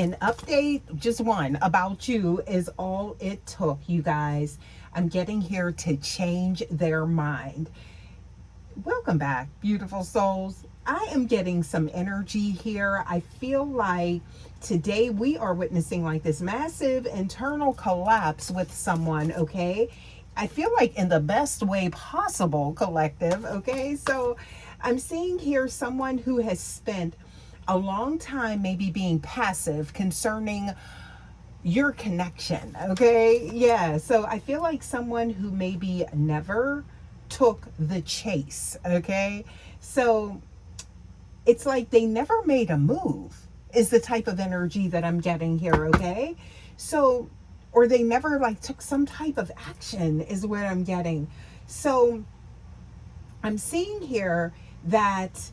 an update, just one about you is all it took, you guys. I'm getting here to change their mind. Welcome back, beautiful souls. I am getting some energy here. I feel like today we are witnessing like this massive internal collapse with someone, okay? I feel like in the best way possible, collective, okay? So I'm seeing here someone who has spent a long time maybe being passive concerning your connection, okay? Yeah, so I feel like someone who maybe never took the chase, okay? So it's like they never made a move, is the type of energy that I'm getting here, okay? So, or they never like took some type of action, is what I'm getting. So I'm seeing here that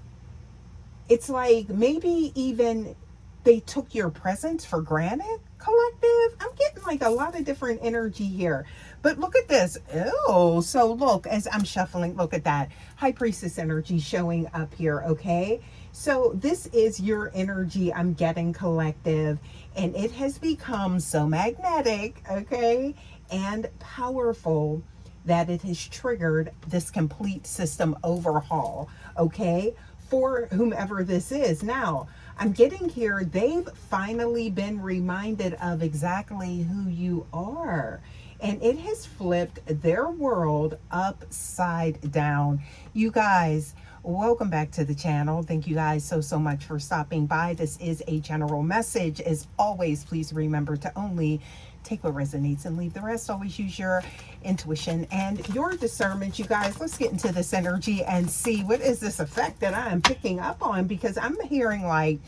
it's like maybe even they took your presence for granted, collective. I'm getting like a lot of different energy here. But look at this. Oh, so look, as I'm shuffling, look at that. High Priestess energy showing up here, okay? So this is your energy I'm getting, collective. And it has become so magnetic, okay? And powerful that it has triggered this complete system overhaul, okay? For whomever this is. Now, I'm getting here, they've finally been reminded of exactly who you are. And it has flipped their world upside down. You guys, welcome back to the channel. Thank you guys so much for stopping by. This is a general message. As always, please remember to only take what resonates and leave the rest. Always use your intuition and your discernment. You guys, let's get into this energy and see what is this effect that I am picking up on, because I'm hearing like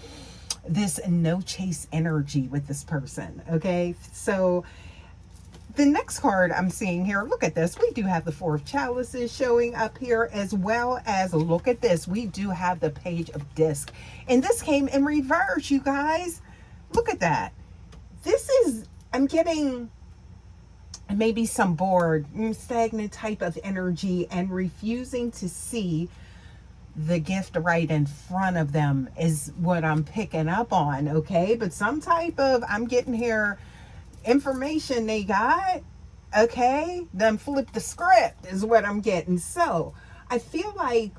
this no chase energy with this person. Okay, so the next card I'm seeing here, look at this. We do have the Four of Chalices showing up here, as well as, look at this, we do have the Page of Disc. And this came in reverse, you guys. Look at that. This is, I'm getting maybe some bored, stagnant type of energy and refusing to see the gift right in front of them is what I'm picking up on, okay? But some type of, I'm getting here, information they got, okay? Then flip the script is what I'm getting. So I feel like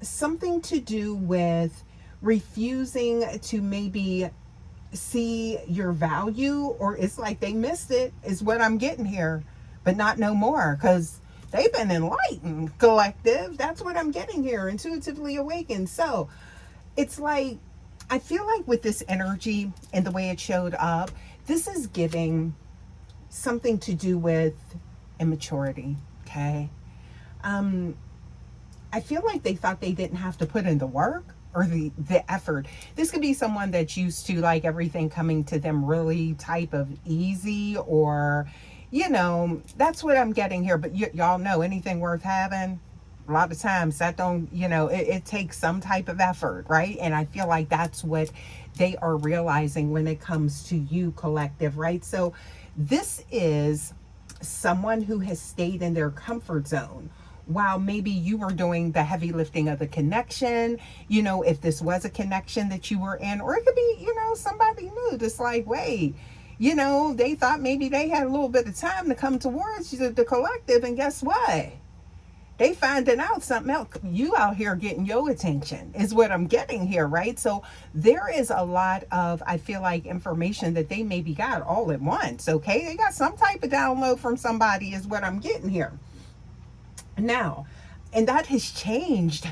something to do with refusing to maybe see your value, or it's like they missed it, is what I'm getting here, but not no more, because they've been enlightened, collective. That's what I'm getting here, intuitively awakened. So it's like, I feel like with this energy and the way it showed up, this is giving something to do with immaturity, okay? I feel like they thought they didn't have to put in the work or the effort. This could be someone that's used to like everything coming to them really type of easy, or, you know, that's what I'm getting here. But y'all know anything worth having, a lot of times that don't, you know, it takes some type of effort, right? And I feel like that's what they are realizing when it comes to you, collective, right? So this is someone who has stayed in their comfort zone while maybe you were doing the heavy lifting of the connection, you know, if this was a connection that you were in, or it could be, you know, somebody new that's like, wait, you know, they thought maybe they had a little bit of time to come towards the collective, and guess what? They finding out something else. You out here getting your attention is what I'm getting here, right? So there is a lot of, I feel like, information that they maybe got all at once, okay? They got some type of download from somebody is what I'm getting here. Now, and that has changed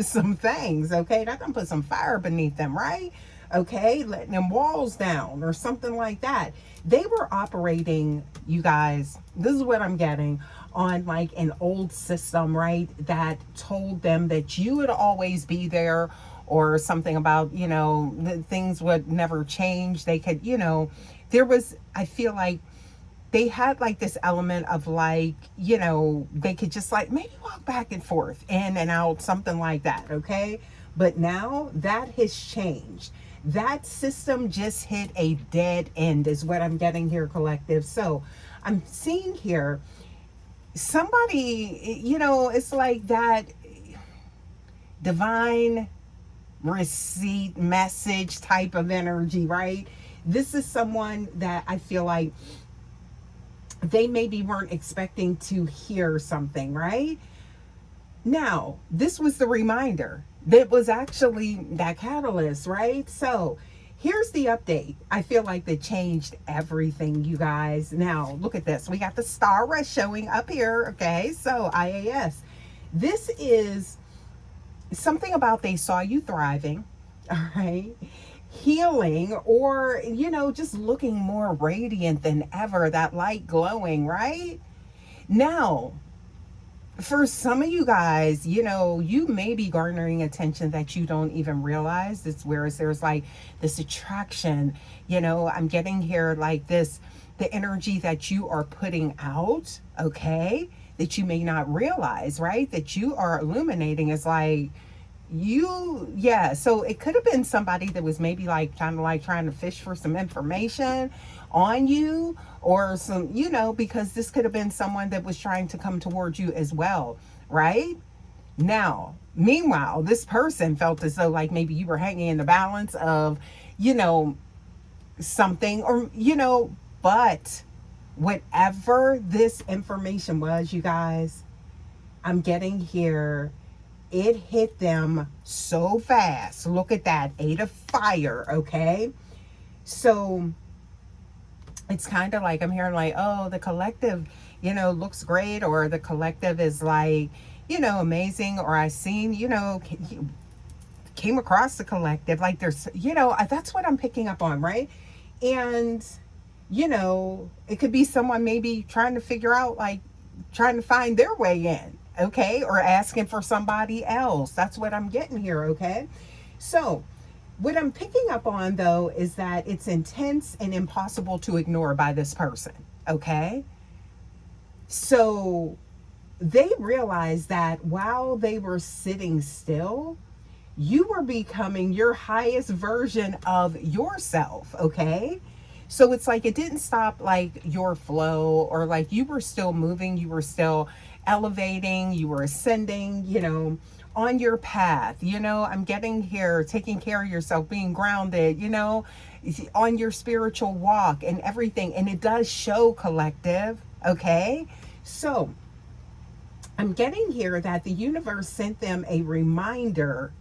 some things, okay? That done put some fire beneath them, right? Okay, letting them walls down or something like that. They were operating, you guys, this is what I'm getting, on like an old system, right? That told them that you would always be there, or something about, you know, things would never change. They could, you know, there was, I feel like, they had like this element of like, you know, they could just like maybe walk back and forth, in and out, something like that, okay? But now that has changed. That system just hit a dead end is what I'm getting here, collective. So I'm seeing here somebody, you know, it's like that divine receipt message type of energy, right? This is someone that I feel like they maybe weren't expecting to hear something, right? Now, this was the reminder that was actually that catalyst, right? So, here's the update. I feel like they changed everything, you guys. Now, look at this. We got the star showing up here, okay? So, IAS. This is something about they saw you thriving, all right? Healing, or, just looking more radiant than ever, that light glowing, right? Now, for some of you guys, you may be garnering attention that you don't even realize. It's whereas there's like this attraction, I'm getting here like this, the energy that you are putting out, okay, that you may not realize, right? That you are illuminating is like, yeah, so it could have been somebody that was maybe like kind of like trying to fish for some information on you, or some, because this could have been someone that was trying to come towards you as well, right? Now, meanwhile, this person felt as though like maybe you were hanging in the balance of, you know something, or, but whatever this information was, you guys, I'm getting here, it hit them so fast. Look at that, 8 of fire, okay? So it's kind of like I'm hearing like, oh, the collective, looks great, or the collective is like, amazing, or I seen, came across the collective, like there's, that's what I'm picking up on, right? And, it could be someone maybe trying to figure out, like, trying to find their way in, okay? Or asking for somebody else. That's what I'm getting here, okay? So, what I'm picking up on, though, is that it's intense and impossible to ignore by this person, okay? So, they realized that while they were sitting still, you were becoming your highest version of yourself, okay? So it's like it didn't stop like your flow, or like you were still moving, you were still elevating, you were ascending, on your path. I'm getting here, taking care of yourself, being grounded, on your spiritual walk and everything. And it does show, collective, okay? So I'm getting here that the universe sent them a reminder.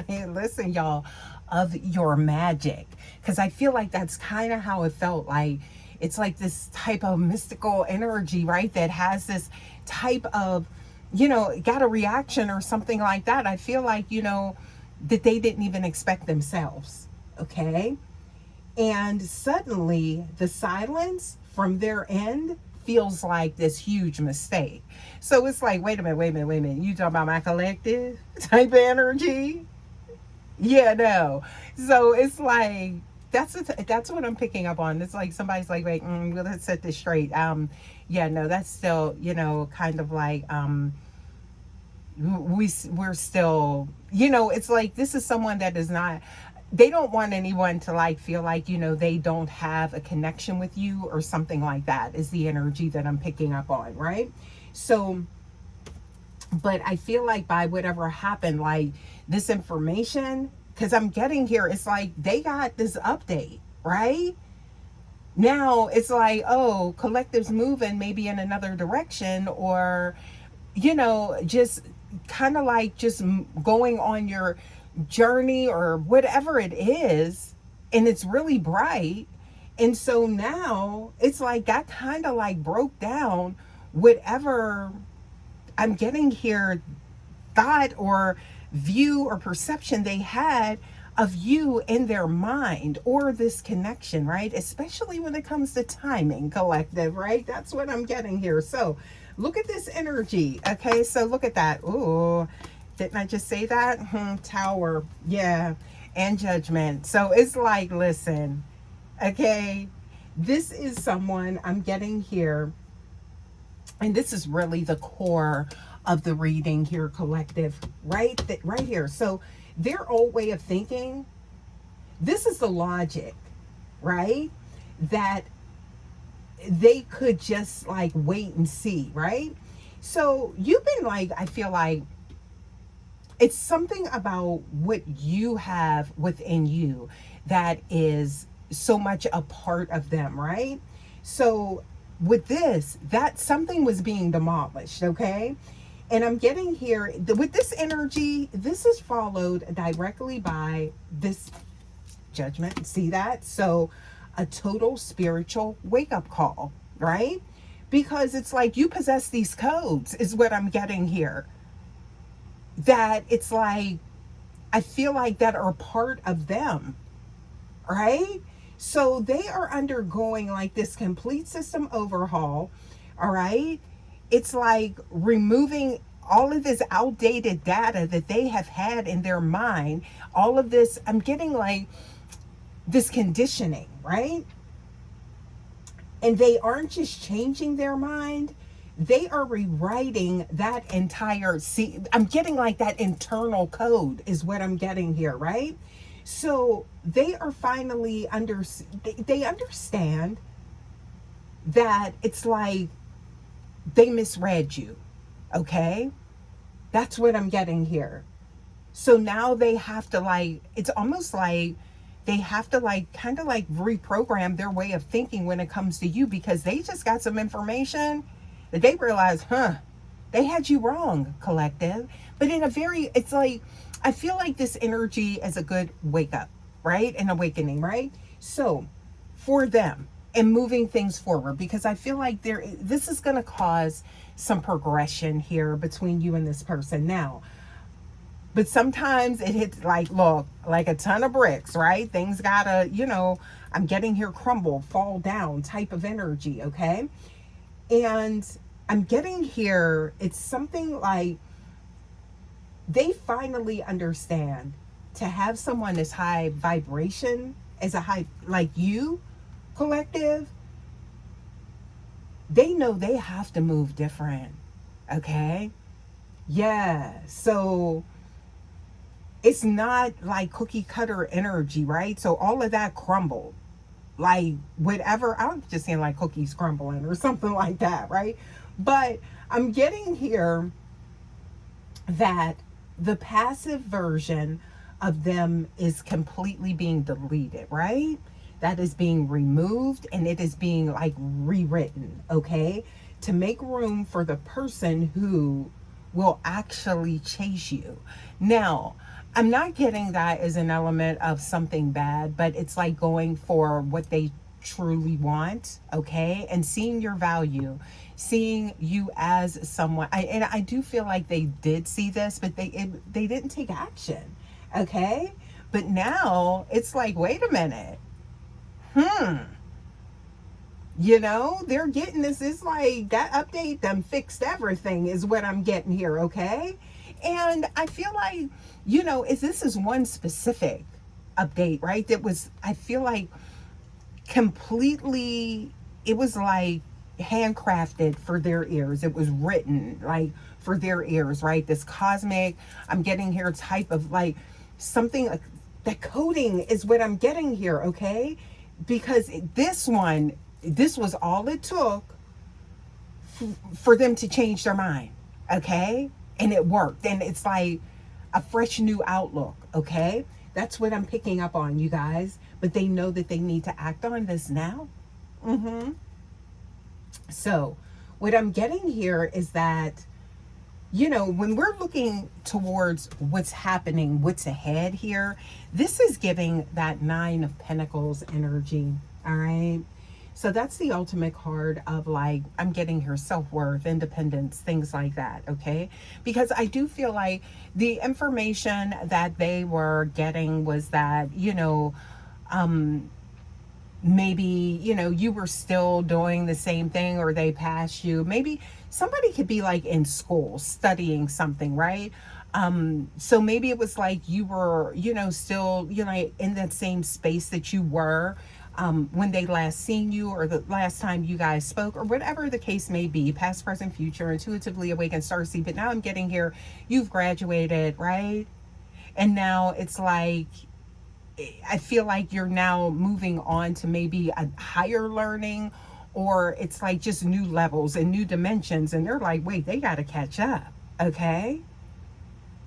Listen, y'all, of your magic, because I feel like that's kind of how it felt like. It's like this type of mystical energy, right, that has this type of, got a reaction or something like that. I feel like, that they didn't even expect themselves, okay? And suddenly the silence from their end feels like this huge mistake. So it's like, wait a minute. You talking about my collective type of energy? Yeah, no. So it's like, that's what I'm picking up on. It's like somebody's like, wait, well, let's set this straight. Yeah, no, that's still, kind of like, we're still, it's like, this is someone that is not, they don't want anyone to like feel like, they don't have a connection with you or something like that, is the energy that I'm picking up on, right? So, but I feel like by whatever happened, like this information, because I'm getting here, it's like they got this update, right? Now it's like, oh, collective's moving maybe in another direction, or, just kind of like just going on your journey or whatever it is, and it's really bright. And so now it's like that kind of like broke down whatever I'm getting here, thought or view or perception they had of you in their mind, or this connection, right? Especially when it comes to timing, collective, right? That's what I'm getting here. So look at this energy, okay? So look at that. Ooh, didn't I just say that? Tower, yeah, and judgment. So it's like, listen, okay, this is someone I'm getting here, and this is really the core of the reading here, collective, right here. So their old way of thinking, this is the logic, right, that they could just like wait and see, right? So you've been like, I feel like it's something about what you have within you that is so much a part of them, right? So with this, that something was being demolished, okay? And I'm getting here with this energy, this is followed directly by this judgment. See that? So a total spiritual wake up call, right? Because it's like you possess these codes, is what I'm getting here. That it's like, I feel like that are part of them, right? So they are undergoing like this complete system overhaul, all right? It's like removing all of this outdated data that they have had in their mind. All of this, I'm getting like this conditioning, right? And they aren't just changing their mind, they are rewriting that entire, see, I'm getting like that internal code is what I'm getting here, right? So they are finally they understand that it's like they misread you, okay? That's what I'm getting here. So now they have to like, it's almost like they have to like kind of like reprogram their way of thinking when it comes to you, because they just got some information that they realize, they had you wrong, collective. But in a very, it's like, I feel like this energy is a good wake up, right? An awakening, right? So for them and moving things forward, because I feel like this is going to cause some progression here between you and this person now. But sometimes it hits like, look, like a ton of bricks, right? Things gotta, I'm getting here crumble, fall down type of energy, okay? And I'm getting here, it's something like they finally understand to have someone as high vibration, as a high, like you, collective, they know they have to move different, okay? Yeah, so it's not like cookie cutter energy, right? So all of that crumbled. Like whatever, I'm just saying like cookies crumbling or something like that, right? But I'm getting here that the passive version of them is completely being deleted, right? That is being removed and it is being like rewritten, okay? To make room for the person who will actually chase you. Now, I'm not getting that as an element of something bad, but it's like going for what they truly want, okay? And seeing your value, seeing you as someone. And I do feel like they did see this, but they didn't take action, okay? But now it's like, wait a minute. They're getting this. It's like that update them fixed everything is what I'm getting here, okay? And I feel like, this is one specific update, right? That was, I feel like completely, it was like handcrafted for their ears. It was written like for their ears, right? This cosmic, I'm getting here type of like something, that coding is what I'm getting here, okay? Because this was all it took for them to change their mind, okay? And it worked. And it's like a fresh new outlook, okay? That's what I'm picking up on, you guys. But they know that they need to act on this now. So what I'm getting here is that, when we're looking towards what's happening, what's ahead here, this is giving that Nine of Pentacles energy, all right? So that's the ultimate card of like, I'm getting here self-worth, independence, things like that, okay? Because I do feel like the information that they were getting was that, maybe, you were still doing the same thing or they passed you. Maybe somebody could be like in school studying something, right? So maybe it was like you were, still, in that same space that you were when they last seen you or the last time you guys spoke or whatever the case may be, past, present, future, intuitively awakened, starseed. But now I'm getting here, you've graduated, right? And now it's like, I feel like you're now moving on to maybe a higher learning, or it's like just new levels and new dimensions. And they're like, wait, they got to catch up. Okay.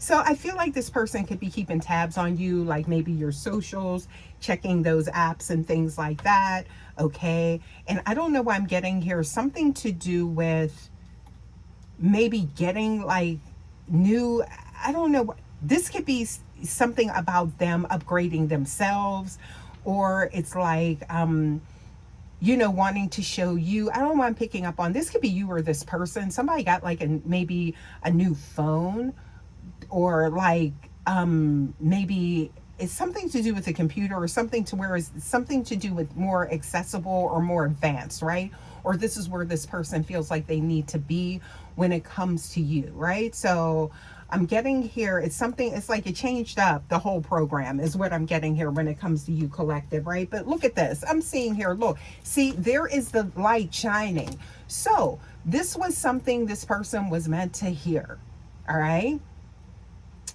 So I feel like this person could be keeping tabs on you, like maybe your socials, checking those apps and things like that. Okay. And I don't know why I'm getting here. Something to do with maybe getting like new, I don't know. This could be something about them upgrading themselves, or it's like, you know, wanting to show you. I don't know why I'm picking up on this. Could be you or this person. Somebody got like maybe a new phone, or like maybe it's something to do with the computer, or something to where it's something to do with more accessible or more advanced, right? Or this is where this person feels like they need to be when it comes to you, right? So I'm getting here, it's something, it's like it changed up the whole program is what I'm getting here when it comes to you, collective, right? But look at this. I'm seeing here, look, see, there is the light shining. So this was something this person was meant to hear. All right.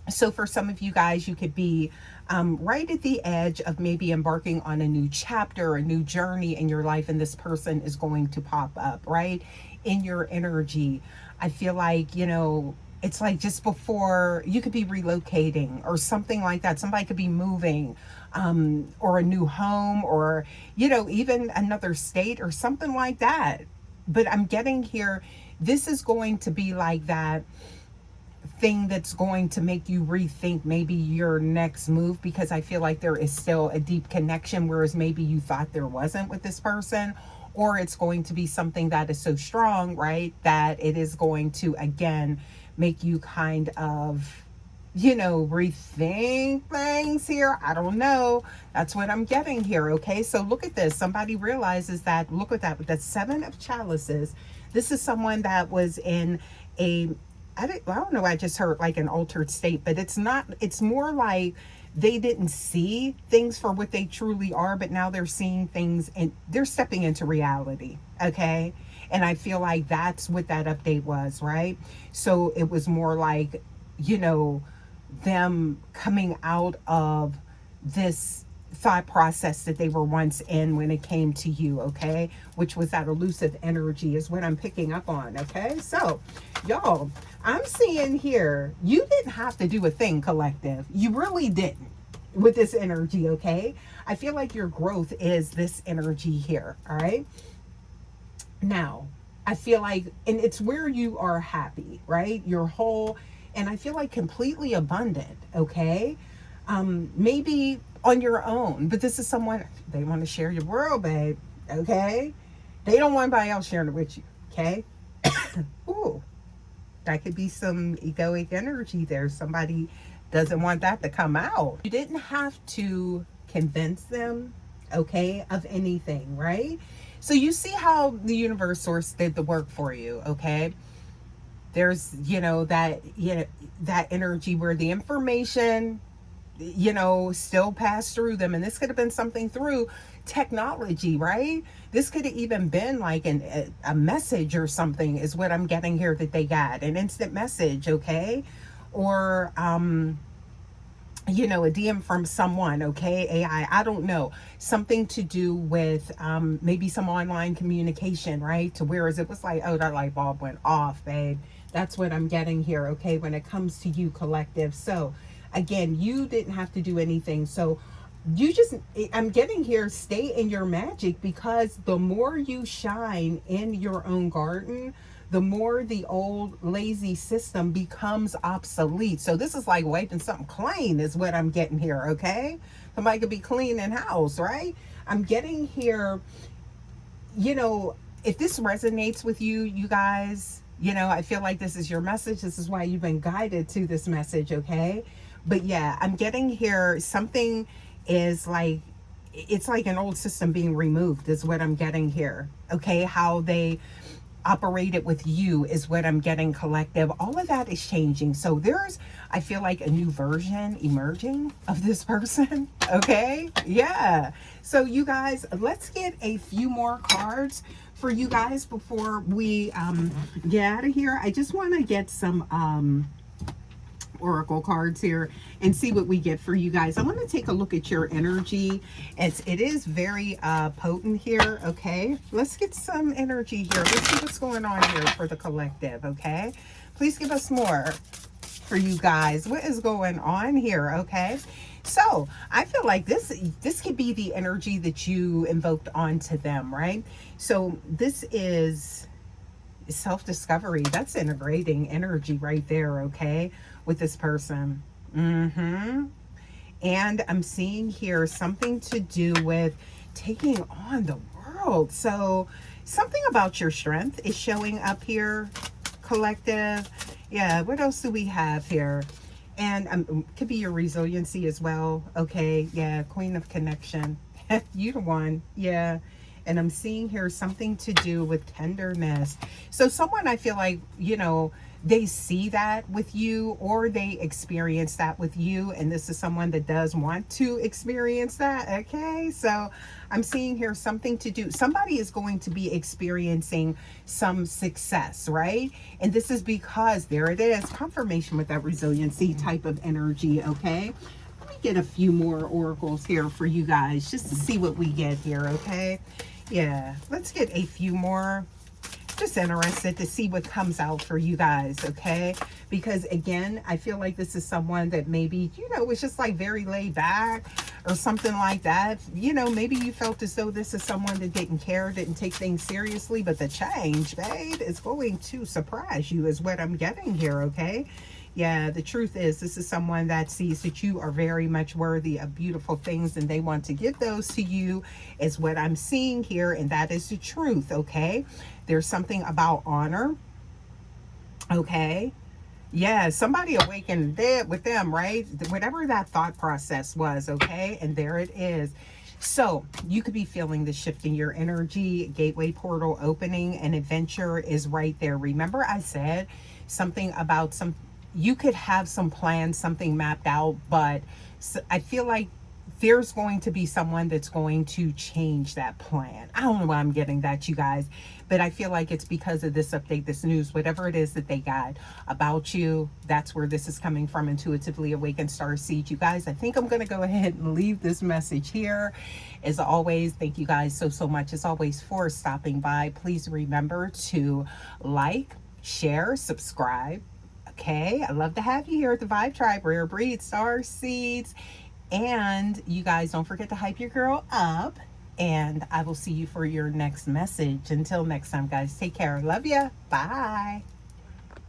So for some of you guys, you could be right at the edge of maybe embarking on a new chapter, a new journey in your life, and this person is going to pop up, right, in your energy. I feel like, you know, it's like just before you could be relocating or something like that. Somebody could be moving, or a new home, or, you know, even another state or something like that. But I'm getting here, this is going to be like that thing that's going to make you rethink maybe your next move, because I feel like there is still a deep connection, whereas maybe you thought there wasn't with this person. Or it's going to be something that is so strong, right, that it is going to again make you kind of, you know, rethink things here. I don't know. That's what I'm getting here. Okay, so look at this. Somebody realizes that, look at that, with the 7 of chalices. This is someone that was in a, I don't know, I just heard like an altered state, but it's not, it's more like they didn't see things for what they truly are, but now they're seeing things and they're stepping into reality. Okay. And I feel like that's what that update was, right? So it was more like, you know, them coming out of this thought process that they were once in when it came to you, okay? Which was that elusive energy is what I'm picking up on, okay? So, y'all, I'm seeing here, you didn't have to do a thing, collective. You really didn't with this energy, okay? I feel like your growth is this energy here, all right? Now, I feel like, and it's where you are happy, right? You're whole, and I feel like completely abundant, okay? Maybe on your own, but this is someone, they want to share your world, babe, okay? They don't want anybody else sharing it with you, okay? Ooh, that could be some egoic energy there. Somebody doesn't want that to come out. You didn't have to convince them, okay, of anything, right? So you see how the universe source did the work for you, okay? There's, you know, that energy where the information, you know, still pass through them. And this could have been something through technology, right? This could have even been like a message or something is what I'm getting here that they got. An instant message, okay? Or, you know, a DM from someone, okay? AI, I don't know. Something to do with maybe some online communication, right? To whereas it was like, oh, that light bulb went off, babe. That's what I'm getting here, okay? When it comes to you, collective. So, again, you didn't have to do anything. So you just, I'm getting here, stay in your magic, because the more you shine in your own garden, the more the old lazy system becomes obsolete. So this is like wiping something clean is what I'm getting here, okay? Somebody could be cleaning house, right? I'm getting here, you know, if this resonates with you, you guys, you know, I feel like this is your message. This is why you've been guided to this message, okay? But yeah, I'm getting here, something is like, it's like an old system being removed is what I'm getting here, okay? How they operated with you is what I'm getting, collective. All of that is changing. So there's, I feel like, a new version emerging of this person, okay? Yeah. So you guys, let's get a few more cards for you guys before we get out of here. I just want to get some oracle cards here and see what we get for you guys. I want to take a look at your energy. It is very potent here, okay? Let's get some energy here. Let's see what's going on here for the collective, okay? Please give us more. for you guys. What is going on here? Okay. So I feel like this could be the energy that you invoked onto them, right? So this is self-discovery. That's integrating energy right there, okay, with this person. And I'm seeing here something to do with taking on the world. So something about your strength is showing up here, collective. Yeah, what else do we have here? And could be your resiliency as well. Okay, yeah, Queen of Connection. You the one. Yeah. And I'm seeing here something to do with tenderness. So someone, I feel like, you know, they see that with you, or they experience that with you, and this is someone that does want to experience that. Okay, so I'm seeing here something to do, somebody is going to be experiencing some success, right? And this is because there it is, confirmation with that resiliency type of energy. Okay, let me get a few more oracles here for you guys just to see what we get here. Okay, yeah, let's get a few more. Just interested to see what comes out for you guys, okay? Because again, I feel like this is someone that maybe, you know, was just like very laid back or something like that. You know, maybe you felt as though this is someone that didn't care, didn't take things seriously, but the change, babe, is going to surprise you is what I'm getting here, okay? Yeah, the truth is this is someone that sees that you are very much worthy of beautiful things, and they want to give those to you is what I'm seeing here, and that is the truth, okay? There's something about honor, okay? Yeah, somebody awakened dead with them, right? Whatever that thought process was, okay? And there it is. So you could be feeling the shift in your energy, gateway portal opening, and adventure is right there. Remember I said something about you could have some plans, something mapped out, but I feel like there's going to be someone that's going to change that plan. I don't know why I'm getting that, you guys, but I feel like it's because of this update, this news, whatever it is that they got about you. That's where this is coming from. Intuitively Awakened Starseed. You guys, I think I'm going to go ahead and leave this message here. As always, thank you guys so much, as always, for stopping by. Please remember to like, share, subscribe. Okay, I love to have you here at the Vibe Tribe, Rare Breed, Star Seeds. And you guys, don't forget to hype your girl up. And I will see you for your next message. Until next time, guys, take care. Love ya. Bye.